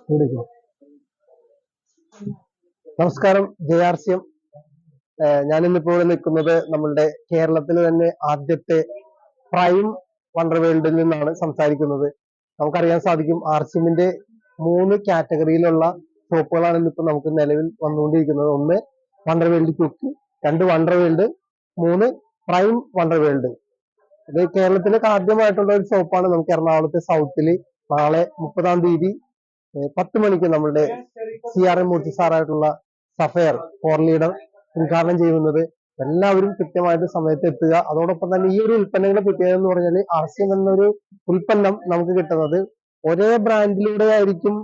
വിളിക്കും. നമസ്കാരം, JRCM. ഞാനിന്നിപ്പോൾ ഇവിടെ നിൽക്കുന്നത് നമ്മളുടെ കേരളത്തിൽ തന്നെ ആദ്യത്തെ പ്രൈം വണ്ടർ വേൾഡിൽ നിന്നാണ് സംസാരിക്കുന്നത്. നമുക്കറിയാൻ സാധിക്കും RCMന്റെ 3 കാറ്റഗറിയിലുള്ള ഷോപ്പുകളാണ് ഇന്നിപ്പോൾ നമുക്ക് നിലവിൽ വന്നുകൊണ്ടിരിക്കുന്നത്. 1 wonder world quick, 2 wonder world, 3 prime wonder world. ഇത് കേരളത്തിലേക്ക് ആദ്യമായിട്ടുള്ള ഒരു ഷോപ്പാണ്. നമുക്ക് എറണാകുളത്തെ സൗത്തില് നാളെ 30-ാം തീയതി 10 മണിക്ക് നമ്മളുടെ CRM മൂർത്തി സാറായിട്ടുള്ള സഫയർ ഫോർ ലീഡർ ഉദ്ഘാടനം ചെയ്യുന്നത്. എല്ലാവരും കൃത്യമായിട്ട് സമയത്ത് എത്തുക. അതോടൊപ്പം തന്നെ ഈ ഒരു ഉൽപ്പന്നങ്ങളെ പ്രത്യേകത എന്ന് പറഞ്ഞാൽ RCM എന്നൊരു ഉൽപ്പന്നം നമുക്ക് കിട്ടുന്നത് ഒരേ ബ്രാൻഡിലൂടെ ആയിരിക്കും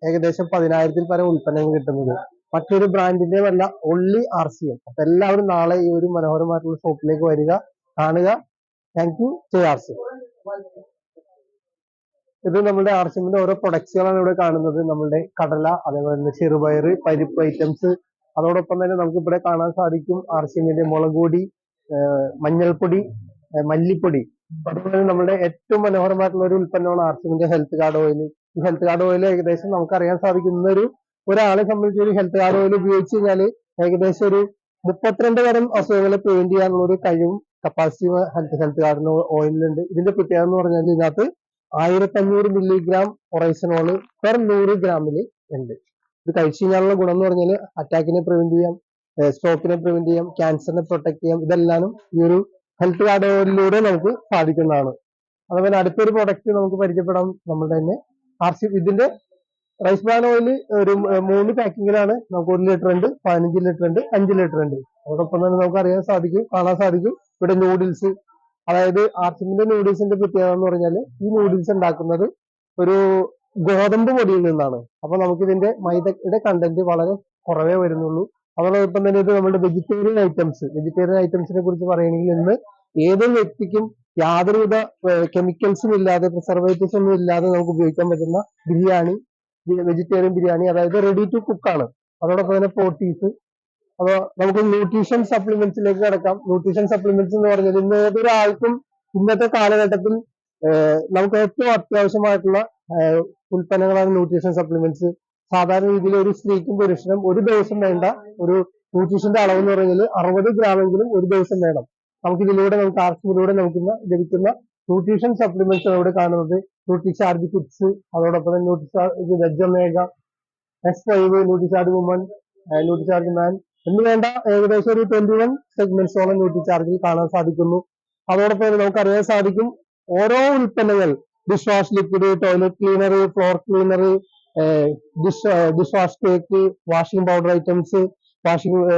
ഏകദേശം 10,000-ൽ പരം ഉൽപ്പന്നങ്ങൾ കിട്ടുന്നത്. മറ്റൊരു ബ്രാൻഡിന്റെ അല്ല, ഓൺലി RCM. അപ്പൊ എല്ലാവരും നാളെ ഈ ഒരു മനോഹരമായിട്ടുള്ള ഷോപ്പിലേക്ക് വരിക, കാണുക. Thank you, JRCM. ഇത് നമ്മുടെ RCMന്റെ ഓരോ പ്രൊഡക്ട്സുകളാണ് ഇവിടെ കാണുന്നത്. നമ്മളുടെ കടല, അതേപോലെ തന്നെ ചെറുപയർ, പരിപ്പ് ഐറ്റംസ്. അതോടൊപ്പം തന്നെ നമുക്ക് ഇവിടെ കാണാൻ സാധിക്കും RCMന്റെ മുളക് പൊടി, മഞ്ഞൾപ്പൊടി, മല്ലിപ്പൊടി. അതുപോലെ തന്നെ നമ്മുടെ ഏറ്റവും മനോഹരമായിട്ടുള്ള ഒരു ഉൽപ്പന്നമാണ് RCMന്റെ ഹെൽത്ത് കാർഡ് ഓയിൽ. ഈ ഹെൽത്ത് കാർഡ് ഓയിൽ ഏകദേശം നമുക്കറിയാൻ സാധിക്കും ഒരാളെ സംബന്ധിച്ച് ഒരു ഹെൽത്ത് കാർഡ് ഓയിൽ ഉപയോഗിച്ച് കഴിഞ്ഞാൽ ഏകദേശം ഒരു 32 തരം അസുഖങ്ങളെ പ്രിവെന്റ് ചെയ്യാനുള്ള ഒരു കഴിവും കപ്പാസിറ്റി ഹെൽത്ത് കാർഡിന് ഓയിലുണ്ട്. ഇതിന്റെ പ്രത്യേകത എന്ന് പറഞ്ഞാൽ ഇതിനകത്ത് 1500 മില്ലിഗ്രാം ഒറൈസനോള് പെർ 100 ഗ്രാമില് ഉണ്ട്. ഇത് കഴിച്ചു കഴിഞ്ഞാലുള്ള ഗുണം എന്ന് പറഞ്ഞാൽ അറ്റാക്കിനെ പ്രിവെന്റ് ചെയ്യാം, സ്ട്രോക്കിനെ പ്രിവെന്റ് ചെയ്യാം, ക്യാൻസറിനെ പ്രൊട്ടക്ട് ചെയ്യാം. ഇതെല്ലാം ഈ ഒരു ഹെൽത്ത് കാർഡ് ഓയിലിലൂടെ നമുക്ക് സാധിക്കുന്നതാണ്. അതുപോലെ അടുത്തൊരു പ്രൊഡക്റ്റ് നമുക്ക് പരിചയപ്പെടാം. നമ്മുടെ തന്നെ ഇതിന്റെ റൈസ് ബ്രാൻ ഓയിൽ ഒരു 3 പാക്കിങ്ങിലാണ്. നമുക്ക് 1 ലിറ്റർ ഉണ്ട്, 15 ലിറ്റർ ഉണ്ട്, 5 ലിറ്റർ ഉണ്ട്. അതോടൊപ്പം തന്നെ നമുക്ക് കാണാൻ സാധിക്കും ഇവിടെ നൂഡിൽസ്. അതായത് RCMന്റെ നൂഡിൽസിന്റെ പ്രത്യേകത എന്ന് പറഞ്ഞാൽ ഈ നൂഡിൽസ് ഉണ്ടാക്കുന്നത് ഒരു ഗോതമ്പ് പൊടിയിൽ നിന്നാണ്. അപ്പൊ നമുക്ക് ഇതിന്റെ മൈദയുടെ കണ്ടന്റ് വളരെ കുറവേ വരുന്നുള്ളൂ. അതോടൊപ്പം തന്നെ ഇത് നമ്മുടെ വെജിറ്റേറിയൻ ഐറ്റംസിനെ കുറിച്ച് പറയുകയാണെങ്കിൽ ഇന്ന് ഏതൊരു വ്യക്തിക്കും യാതൊരുവിധ കെമിക്കൽസും ഇല്ലാതെ, പ്രിസർവേറ്റീവ്സ് ഒന്നും ഇല്ലാതെ നമുക്ക് ഉപയോഗിക്കാൻ പറ്റുന്ന ബിരിയാണി, വെജിറ്റേറിയൻ ബിരിയാണി, അതായത് റെഡി ടു കുക്ക് ആണ്. അതോടൊപ്പം തന്നെ പ്രോട്ടീൻസ്. അപ്പൊ നമുക്ക് ന്യൂട്രീഷൻ സപ്ലിമെന്റ്സിലേക്ക് കിടക്കാം. ന്യൂട്രീഷൻ സപ്ലിമെന്റ്സ് എന്ന് പറഞ്ഞാൽ ഇന്ന് ഏതൊരാൾക്കും ഇന്നത്തെ കാലഘട്ടത്തിൽ നമുക്ക് ഏറ്റവും അത്യാവശ്യമായിട്ടുള്ള ഉൽപ്പന്നങ്ങളാണ് ന്യൂട്രീഷൻ സപ്ലിമെന്റ്സ്. സാധാരണ രീതിയിൽ ഒരു സ്ത്രീക്കും പുരുഷനും ഒരു ദിവസം വേണ്ട ഒരു ന്യൂട്രീഷന്റെ അളവ് എന്ന് പറഞ്ഞാൽ 60 ഗ്രാമെങ്കിലും ഒരു ദിവസം വേണം. നമുക്കിതിലൂടെ RCMയിലൂടെ നമുക്ക് ലഭിക്കുന്ന ന്യൂട്രീഷൻ സപ്ലിമെന്റ്സ് ആണ് ഇവിടെ കാണുന്നത്. ന്യൂട്രിചാർജ് കിഡ്സ്, അതോടൊപ്പം തന്നെ Nutricharge veg omega, S5, Nutricharge woman, Nutricharge man എന്ന് വേണ്ട ഏകദേശം ഒരു 21 സെഗ്മെന്റ്സോളം ന്യൂട്രിചാർജിൽ കാണാൻ സാധിക്കുന്നു. അതോടൊപ്പം തന്നെ നമുക്കറിയാൻ സാധിക്കും ഓരോ ഉൽപ്പന്നങ്ങൾ, dish wash liquid, toilet cleaner, floor cleaner, dish wash cake, washing powder items,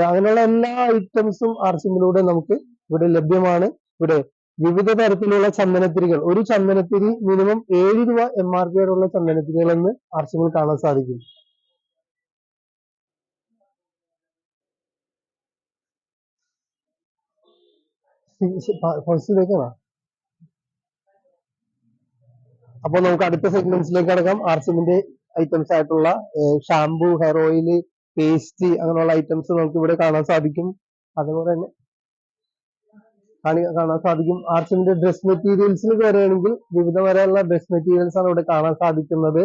അങ്ങനെയുള്ള എല്ലാ ഐറ്റംസും RCMയിലൂടെ നമുക്ക് ഇവിടെ ലഭ്യമാണ്. ഇവിടെ വിവിധ തരത്തിലുള്ള ചന്ദനത്തിരികൾ, ഒരു ചന്ദനത്തിരി മിനിമം 7 രൂപ MRP വരെയുള്ള ചന്ദനത്തിരികൾ എന്ന് RCMയിൽ കാണാൻ സാധിക്കും. ഫസ്റ്റിലേക്കാണ്. അപ്പൊ നമുക്ക് അടുത്ത സെഗ്മെന്റ്സിലേക്ക് കടക്കാം. RCMന്റെ ഐറ്റംസ് ആയിട്ടുള്ള ഷാംപൂ, ഹെയർ ഓയിൽ, പേസ്റ്റ്, അങ്ങനെയുള്ള ഐറ്റംസ് നമുക്ക് ഇവിടെ കാണാൻ സാധിക്കും. അതുപോലെ തന്നെ കാണാൻ സാധിക്കും RCMന്റെ ഡ്രസ് മെറ്റീരിയൽസിലേക്ക് വരികയാണെങ്കിൽ വിവിധ തരമുള്ള ഡ്രസ് മെറ്റീരിയൽസ് ആണ് ഇവിടെ കാണാൻ സാധിക്കുന്നത്.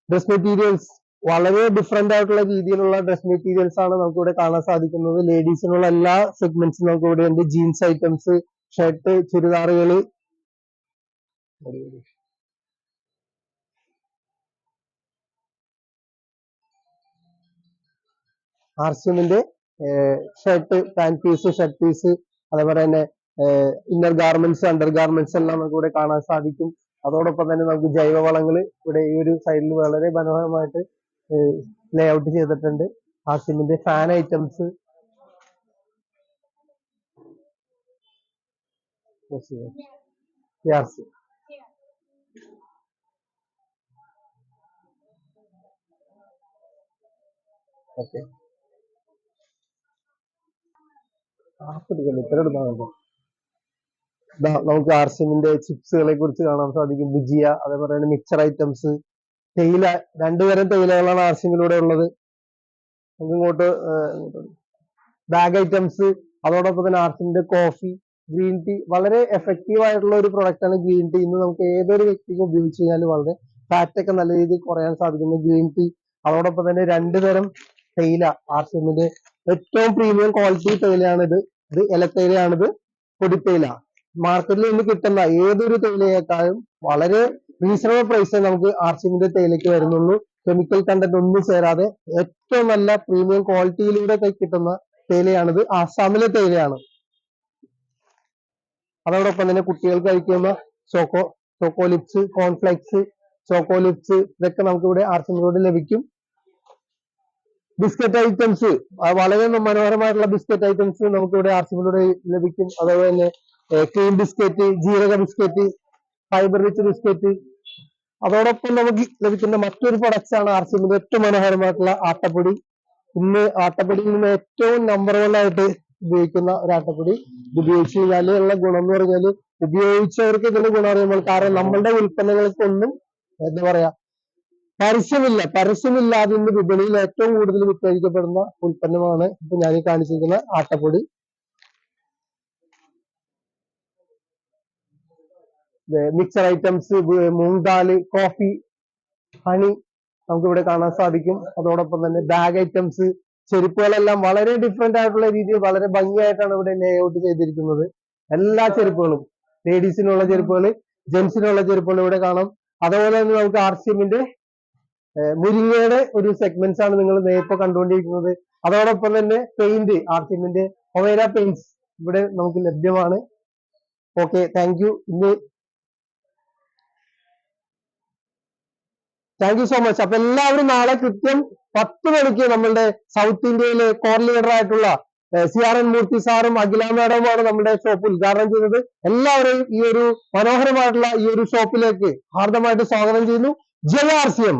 ഡ്രസ് മെറ്റീരിയൽസ് വളരെ ഡിഫറെന്റ് ആയിട്ടുള്ള രീതിയിലുള്ള ഡ്രസ് മെറ്റീരിയൽസ് ആണ് നമുക്ക് ഇവിടെ കാണാൻ സാധിക്കുന്നത്. ലേഡീസിനുള്ള എല്ലാ സെഗ്മെന്റ്സും നമുക്ക് ഇവിടെ ഉണ്ട്. ജീൻസ് ഐറ്റംസ്, ഷർട്ട്, ചുരിദാറുകള്. RCMന്റെ shirt, pant piece, shirt piece, അതേപോലെ തന്നെ ഇന്നർ ഗാർമെന്റ്സ്, അണ്ടർ ഗാർമെന്റ്സ് എല്ലാം നമുക്ക് ഇവിടെ കാണാൻ സാധിക്കും. അതോടൊപ്പം തന്നെ നമുക്ക് ജൈവവളങ്ങൾ ഇവിടെ ഈ ഒരു സൈഡിൽ വളരെ മനോഹരമായിട്ട് ലേ ഔട്ട് ചെയ്തിട്ടുണ്ട്. RCMന്റെ ഫാൻ ഐറ്റംസ്, ഓക്കെ നമുക്ക് RCMന്റെ ചിപ്സുകളെ കുറിച്ച് കാണാൻ സാധിക്കും. ഭുജിയ, അതേപോലെ തന്നെ മിക്സർ ഐറ്റംസ്, തേയില, 2 തരം തേയിലകളാണ് RCMയിലൂടെ ഉള്ളത്. നമുക്ക് ഇങ്ങോട്ട് ബാഗ് ഐറ്റംസ്, അതോടൊപ്പം തന്നെ RCMന്റെ കോഫി, ഗ്രീൻ ടീ. വളരെ എഫക്റ്റീവ് ആയിട്ടുള്ള ഒരു പ്രൊഡക്റ്റ് ആണ് ഗ്രീൻ ടീ. ഇന്ന് നമുക്ക് ഏതൊരു വ്യക്തിക്കും ഉപയോഗിച്ച് കഴിഞ്ഞാൽ വളരെ ഫാറ്റ് ഒക്കെ നല്ല രീതിയിൽ കുറയാൻ സാധിക്കുന്നു. ഗ്രീൻ ടീ, അതോടൊപ്പം തന്നെ 2 തരം തേയില, ആർസിഎമ്മിന്റെ ഏറ്റവും പ്രീമിയം ക്വാളിറ്റി തേയിലയാണിത്. ഇത് ഇലത്തേയിലയാണിത്, പൊടിത്തേയില. മാർക്കറ്റിൽ നിന്ന് കിട്ടുന്ന ഏതൊരു തേയിലയേക്കാളും വളരെ റീസണബിൾ പ്രൈസേ നമുക്ക് ആർസിഎമ്മിന്റെ തേയിലയ്ക്ക് വരുന്നുള്ളൂ. കെമിക്കൽ കണ്ടന്റ് ഒന്നും ചേരാതെ ഏറ്റവും നല്ല പ്രീമിയം ക്വാളിറ്റിയിലൂടെ കിട്ടുന്ന തേയിലയാണിത്. ആസാമിലെ തേയിലയാണ്. അതോടൊപ്പം തന്നെ കുട്ടികൾക്ക് കഴിക്കുന്ന choco lips, cornflakes, choco lips, ഇതൊക്കെ നമുക്ക് ഇവിടെ ആർസിഎമ്മിലൂടെ ലഭിക്കും. ബിസ്ക്കറ്റ് ഐറ്റംസ്, വളരെ മനോഹരമായിട്ടുള്ള ബിസ്ക്കറ്റ് ഐറ്റംസ് നമുക്ക് ഇവിടെ ആർസിഎമ്മിലൂടെ ലഭിക്കും. അതുപോലെ തന്നെ ക്രീം ബിസ്ക്കറ്റ്, ജീരക ബിസ്ക്കറ്റ്, ഫൈബർ റിച്ച് ബിസ്ക്കറ്റ്. അതോടൊപ്പം നമുക്ക് ലഭിക്കുന്ന മറ്റൊരു പ്രൊഡക്ട്സ് ആണ് ആർസിഎമ്മിന്റെ ഏറ്റവും മനോഹരമായിട്ടുള്ള ആട്ടപ്പൊടി. ഇന്ന് ആട്ടപ്പൊടിയിൽ നിന്ന് ഏറ്റവും നമ്പർ 1 ആയിട്ട് ഉപയോഗിക്കുന്ന ഒരു ആട്ടപ്പൊടി. ഇത് ഉപയോഗിച്ച് കഴിഞ്ഞാൽ ഉള്ള ഗുണം എന്ന് പറഞ്ഞാല് ഉപയോഗിച്ചവർക്ക് ഇതിന്റെ ഗുണം അറിയുമ്പോൾ, കാരണം നമ്മളുടെ ഉൽപ്പന്നങ്ങൾക്കൊന്നും എന്താ പറയാ പരസ്യമില്ലാതെ ഇന്ന് വിപണിയിൽ ഏറ്റവും കൂടുതൽ വിറ്റഴിക്കപ്പെടുന്ന ഉൽപ്പന്നമാണ് ഇപ്പൊ ഞാൻ ഈ കാണിച്ചിരിക്കുന്ന ആട്ടപ്പൊടി. Mixer items, moong dal, coffee, honey നമുക്ക് ഇവിടെ കാണാൻ സാധിക്കും. അതോടൊപ്പം തന്നെ ബാഗ് ഐറ്റംസ്, ചെരുപ്പുകളെല്ലാം വളരെ ഡിഫറെന്റ് ആയിട്ടുള്ള രീതിയിൽ വളരെ ഭംഗിയായിട്ടാണ് ഇവിടെ ലേ ഔട്ട് ചെയ്തിരിക്കുന്നത്. എല്ലാ ചെരുപ്പുകളും, ലേഡീസിനുള്ള ചെരുപ്പുകൾ, ജെന്റ്സിനുള്ള ചെരുപ്പുകൾ ഇവിടെ കാണാം. അതുപോലെ തന്നെ നമുക്ക് ആർസിഎമ്മിന്റെ മുരിങ്ങയുടെ ഒരു സെഗ്മെന്റ്സ് ആണ് നിങ്ങൾ നേരിപ്പോ കണ്ടുകൊണ്ടിരിക്കുന്നത്. അതോടൊപ്പം തന്നെ പെയിന്റ്, ആർസിഎമ്മിന്റെ ഒവേര പെയിന്റ്സ് ഇവിടെ നമുക്ക് ലഭ്യമാണ്. Okay, thank you. Thank you so much. അപ്പൊ എല്ലാവരും നാളെ കൃത്യം 10 മണിക്ക് നമ്മളുടെ സൗത്ത് ഇന്ത്യയിലെ കോർ ലീഡർ ആയിട്ടുള്ള CRN മൂർത്തി സാറും അഖില മാഡവുമാണ് നമ്മുടെ ഷോപ്പ് ഉദ്ഘാടനം ചെയ്യുന്നത്. എല്ലാവരെയും ഈ ഒരു മനോഹരമായിട്ടുള്ള ഈ ഒരു ഷോപ്പിലേക്ക് ഹാർദമായിട്ട് സ്വാഗതം ചെയ്യുന്നു. ജയ ആർസിഎം.